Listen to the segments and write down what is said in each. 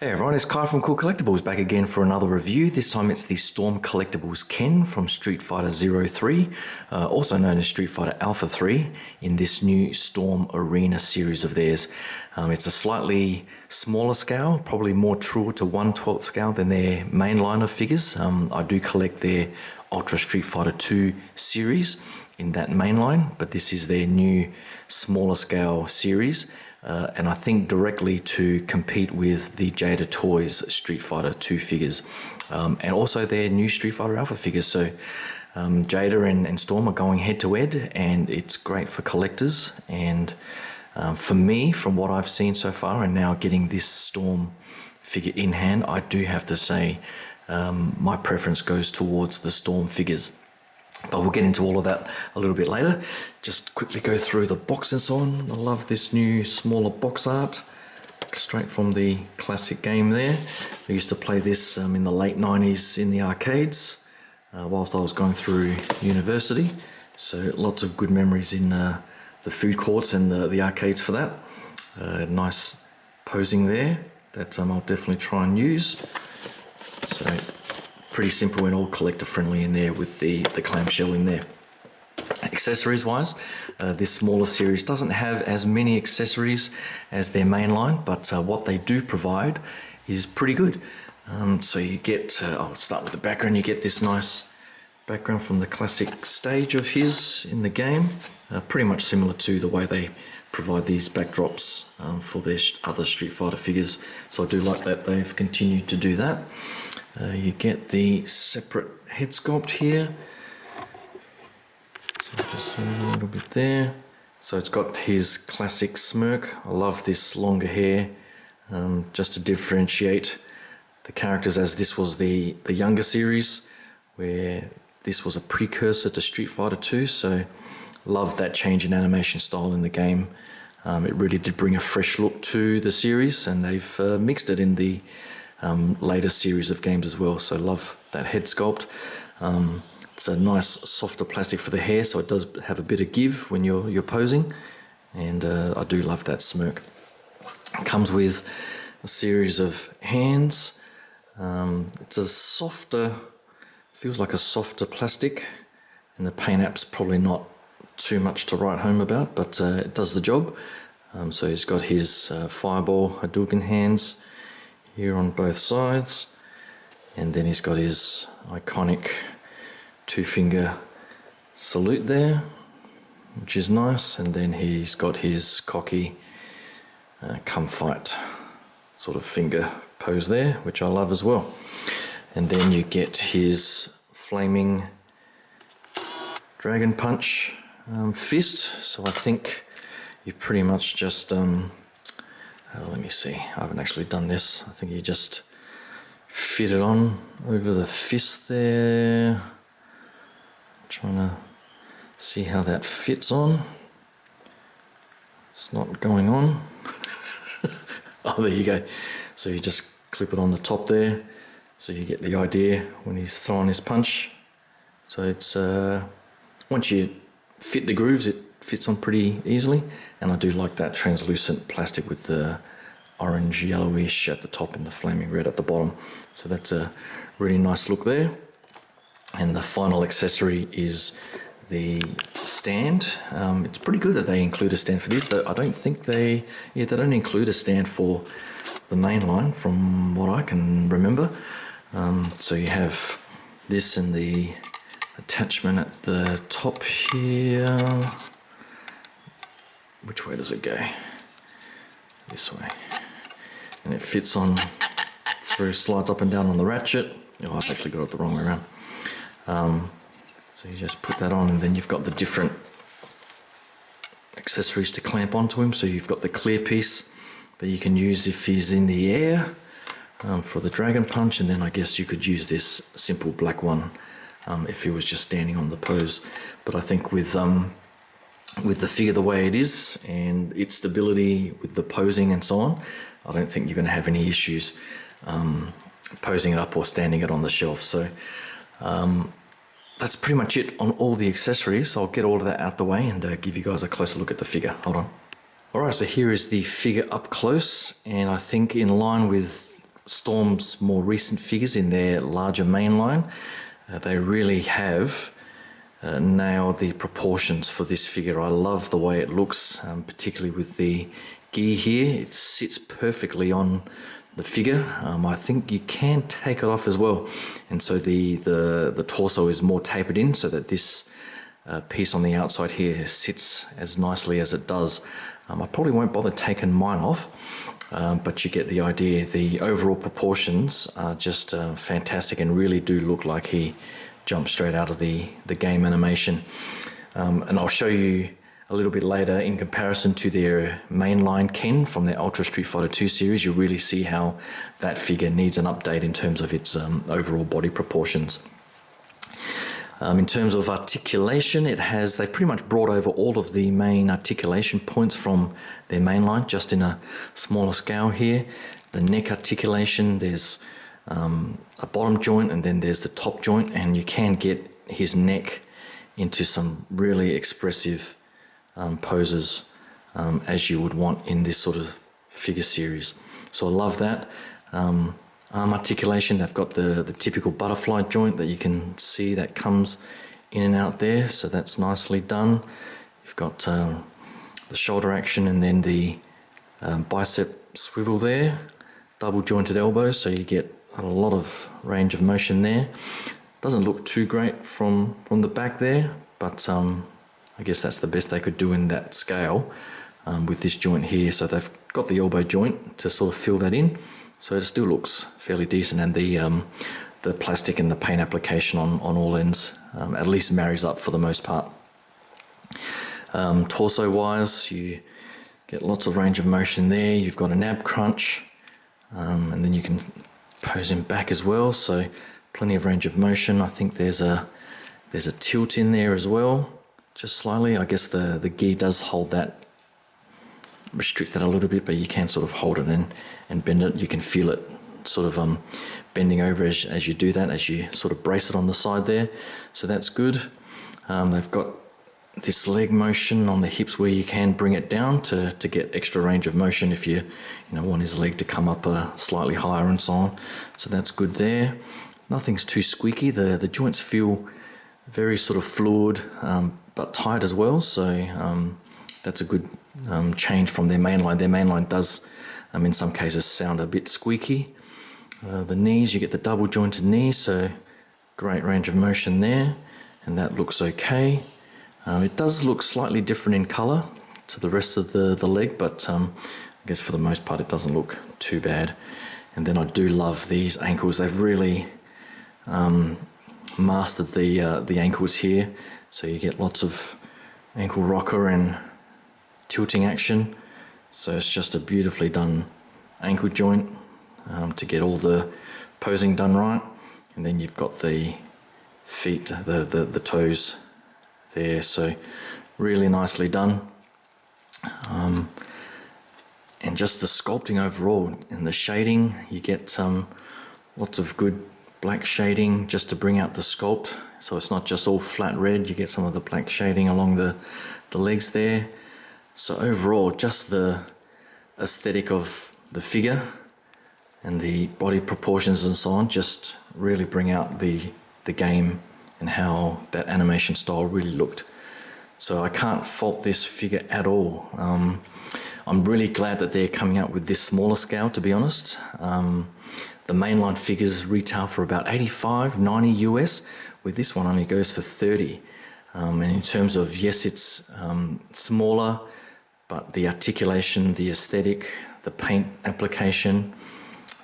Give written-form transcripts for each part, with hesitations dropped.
Hey everyone, it's Kai from Cool Collectibles back again for another review. This time it's the Storm Collectibles Ken from Street Fighter 03, also known as Street Fighter Alpha 3, in this new Storm Arena series of theirs. It's a slightly smaller scale, probably more true to 1/12 scale than their main line of figures. I do collect their Ultra Street Fighter 2 series in that main line, but this is their new smaller scale series. And I think directly to compete with the Jada Toys Street Fighter 2 figures, and also their new Street Fighter Alpha figures. So Jada and Storm are going head to head, and it's great for collectors. And for me, from what I've seen so far, and now getting this Storm figure in hand, I do have to say my preference goes towards the Storm figures. But we'll get into all of that a little bit later. Just quickly go through the box and so on. I love this new smaller box art, straight from the classic game there. I used to play this in the late 90s in the arcades whilst I was going through university. So lots of good memories in the food courts and the arcades for that. Nice posing there that I'll definitely try and use. So pretty simple and all collector friendly in there with the clamshell in there. Accessories wise, this smaller series doesn't have as many accessories as their main line, but what they do provide is pretty good. So you get, I'll start with the background, you get this nice background from the classic stage of his in the game, pretty much similar to the way they provide these backdrops for their other Street Fighter figures. So I do like that they've continued to do that. You get the separate head sculpt here. So just a little bit there. So it's got his classic smirk. I love this longer hair, just to differentiate the characters, as this was the younger series, where this was a precursor to Street Fighter 2. So love that change in animation style in the game. It really did bring a fresh look to the series, and they've mixed it in the later series of games as well. So love that head sculpt. It's a nice softer plastic for the hair, so it does have a bit of give when you're posing, and I do love that smirk. It comes with a series of hands. It's a softer, feels like a softer plastic, and the paint app's probably not too much to write home about, but it does the job. So he's got his fireball Hadouken hands here on both sides, and then he's got his iconic two-finger salute there, which is nice, and then he's got his cocky come fight sort of finger pose there, which I love as well. And then you get his flaming dragon punch fist. So I think you pretty much just let me see, I haven't actually done this. I think you just fit it on over the fist there. I'm trying to see how that fits on. It's not going on. Oh, there you go. So you just clip it on the top there, so you get the idea when he's throwing his punch. So it's once you fit the grooves, it fits on pretty easily, and I do like that translucent plastic with the orange yellowish at the top and the flaming red at the bottom. So that's a really nice look there. And the final accessory is the stand. It's pretty good that they include a stand for this, though I don't think they don't include a stand for the main line from what I can remember. So you have this and the attachment at the top here. Which way does it go? This way. And it fits on through, slides up and down on the ratchet. Oh, I've actually got it the wrong way around. So you just put that on, and then you've got the different accessories to clamp onto him. So you've got the clear piece that you can use if he's in the air for the dragon punch, and then I guess you could use this simple black one if he was just standing on the pose. But I think with the figure the way it is and its stability with the posing and so on, I don't think you're going to have any issues posing it up or standing it on the shelf. So that's pretty much it on all the accessories. I'll get all of that out the way and give you guys a closer look at the figure. Hold on. Alright, so here is the figure up close, and I think in line with Storm's more recent figures in their larger mainline, they really have nailed the proportions for this figure. I love the way it looks, particularly with the gi here. It sits perfectly on the figure. I think you can take it off as well, and so the torso is more tapered in, so that this piece on the outside here sits as nicely as it does. I probably won't bother taking mine off, but you get the idea. The overall proportions are just fantastic and really do look like he jumped straight out of the game animation. And I'll show you a little bit later in comparison to their mainline Ken from their Ultra Street Fighter 2 series. You really see how that figure needs an update in terms of its overall body proportions. In terms of articulation, they've pretty much brought over all of the main articulation points from their mainline, just in a smaller scale here. The neck articulation, there's a bottom joint, and then there's the top joint, and you can get his neck into some really expressive poses as you would want in this sort of figure series. So I love that. Arm articulation, they've got the typical butterfly joint that you can see that comes in and out there, so that's nicely done. You've got the shoulder action, and then the bicep swivel there, double jointed elbows, so you get a lot of range of motion there. Doesn't look too great from the back there, but I guess that's the best they could do in that scale with this joint here. So they've got the elbow joint to sort of fill that in, so it still looks fairly decent, and the plastic and the paint application on all ends at least marries up for the most part. Torso wise, you get lots of range of motion there. You've got an ab crunch, and then you can pose him back as well, so plenty of range of motion. I think there's a tilt in there as well, just slightly. I guess the gi does hold that, restrict that a little bit, but you can sort of hold it and bend it. You can feel it sort of bending over as you do that, as you sort of brace it on the side there, so that's good. They've got this leg motion on the hips where you can bring it down to get extra range of motion if you want his leg to come up slightly higher and so on, so that's good there. Nothing's too squeaky. The joints feel very sort of fluid but tight as well, so that's a good change from their mainline. Their mainline does in some cases sound a bit squeaky. The knees, you get the double jointed knee, so great range of motion there, and that looks okay. It does look slightly different in colour to the rest of the leg, but I guess for the most part it doesn't look too bad. And then I do love these ankles. They've really mastered the ankles here, so you get lots of ankle rocker and tilting action. So it's just a beautifully done ankle joint to get all the posing done right. And then you've got the feet, the toes there, so really nicely done. And just the sculpting overall and the shading, you get lots of good black shading just to bring out the sculpt, so it's not just all flat red. You get some of the black shading along the legs there. So overall, just the aesthetic of the figure and the body proportions and so on just really bring out the game and how that animation style really looked. So I can't fault this figure at all. I'm really glad that they're coming out with this smaller scale, to be honest. The mainline figures retail for about $85-$90 US, where this one only goes for $30. And in terms of, yes, it's smaller, but the articulation, the aesthetic, the paint application,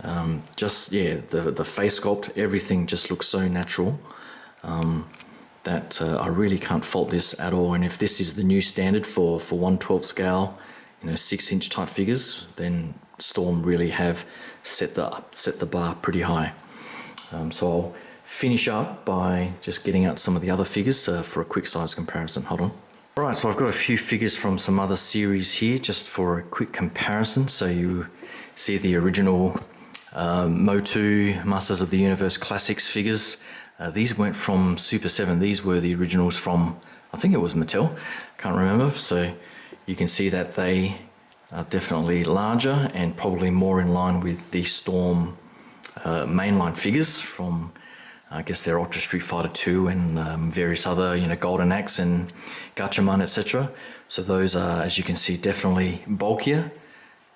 the face sculpt, everything just looks so natural that I really can't fault this at all. And if this is the new standard for 1/12 scale, 6-inch type figures, then Storm really have set the bar pretty high. So I'll finish up by just getting out some of the other figures for a quick size comparison. Hold on. Right, so I've got a few figures from some other series here just for a quick comparison. So you see the original Motu Masters of the Universe Classics figures. These went from Super 7. These were the originals from, I think it was Mattel, can't remember. So you can see that they definitely larger and probably more in line with the Storm mainline figures from, I guess, their Ultra Street Fighter 2 and various other, Golden Axe and Gatchaman, etc. So those are, as you can see, definitely bulkier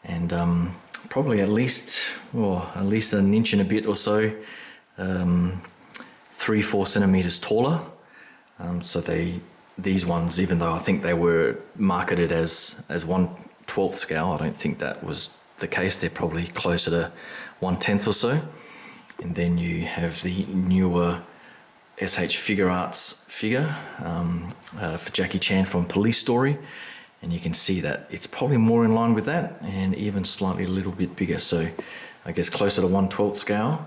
and probably at least an inch and a bit or so, 3-4 centimeters taller. So these ones, even though I think they were marketed as 1/12 scale, I don't think that was the case. They're probably closer to 1/10 or so. And then you have the newer SH Figure Arts figure for Jackie Chan from Police Story. And you can see that it's probably more in line with that and even slightly a little bit bigger. So I guess closer to 1/12 scale.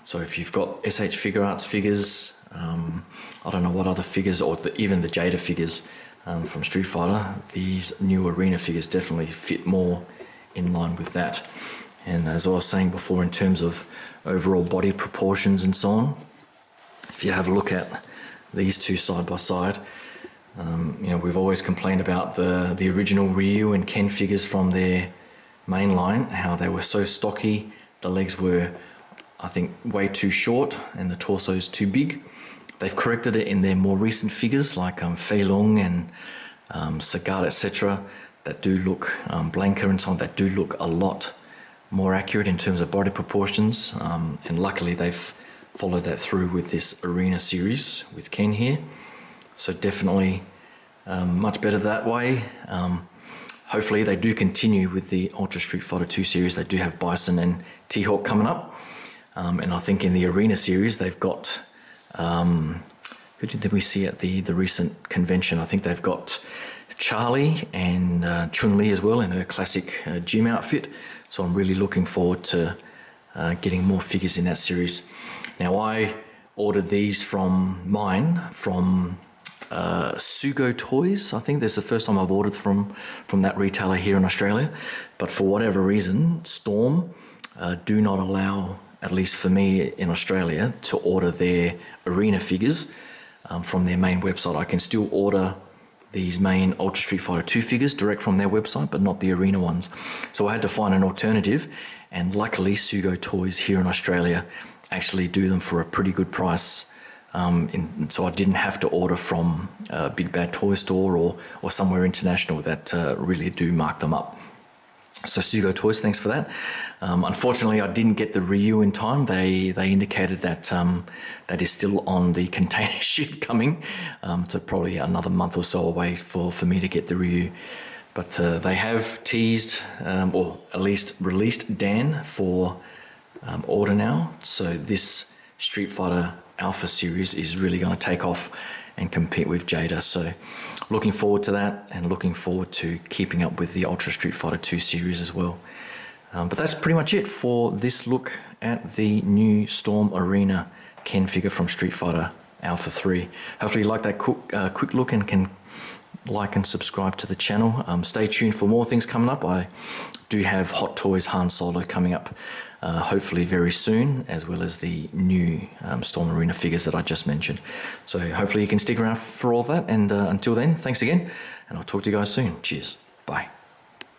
So if you've got SH Figure Arts figures, I don't know what other figures, or even the Jada figures from Street Fighter, these new arena figures definitely fit more in line with that. And as I was saying before, in terms of overall body proportions and so on, if you have a look at these two side by side, we've always complained about the original Ryu and Ken figures from their main line, how they were so stocky. The legs were, I think, way too short and the torso's too big. They've corrected it in their more recent figures like Fei Lung and Sagat, etc. that do look, Blanca and so on, that do look a lot more accurate in terms of body proportions. And luckily they've followed that through with this arena series with Ken here. So definitely much better that way. Hopefully they do continue with the Ultra Street Fighter 2 series. They do have Bison and T-Hawk coming up. And I think in the arena series they've got, who did we see at the recent convention? I think they've got Charlie and Chun-Li as well in her classic gym outfit. So I'm really looking forward to getting more figures in that series. Now I ordered these from Sugo Toys. I think that's the first time I've ordered from that retailer here in Australia. But for whatever reason, Storm do not allow, at least for me in Australia, to order their arena figures from their main website. I can still order these main Ultra Street Fighter 2 figures direct from their website, but not the arena ones. So I had to find an alternative, and luckily Sugo Toys here in Australia actually do them for a pretty good price. So I didn't have to order from a Big Bad Toy Store or somewhere international that really do mark them up. So Sugo Toys, thanks for that. Unfortunately, I didn't get the Ryu in time. They indicated that that is still on the container ship coming. So probably another month or so away for me to get the Ryu. But they have teased, or at least released Dan for order now. So this Street Fighter Alpha series is really going to take off and compete with Jada. So looking forward to that, and looking forward to keeping up with the Ultra Street Fighter 2 series as well. But that's pretty much it for this look at the new Storm Arena Ken figure from Street Fighter Alpha 3. Hopefully you like that quick look and can like and subscribe to the channel. Stay tuned for more things coming up. I do have Hot Toys Han Solo coming up hopefully very soon, as well as the new Storm Arena figures that I just mentioned. So hopefully you can stick around for all that, and until then, thanks again, and I'll talk to you guys soon. Cheers.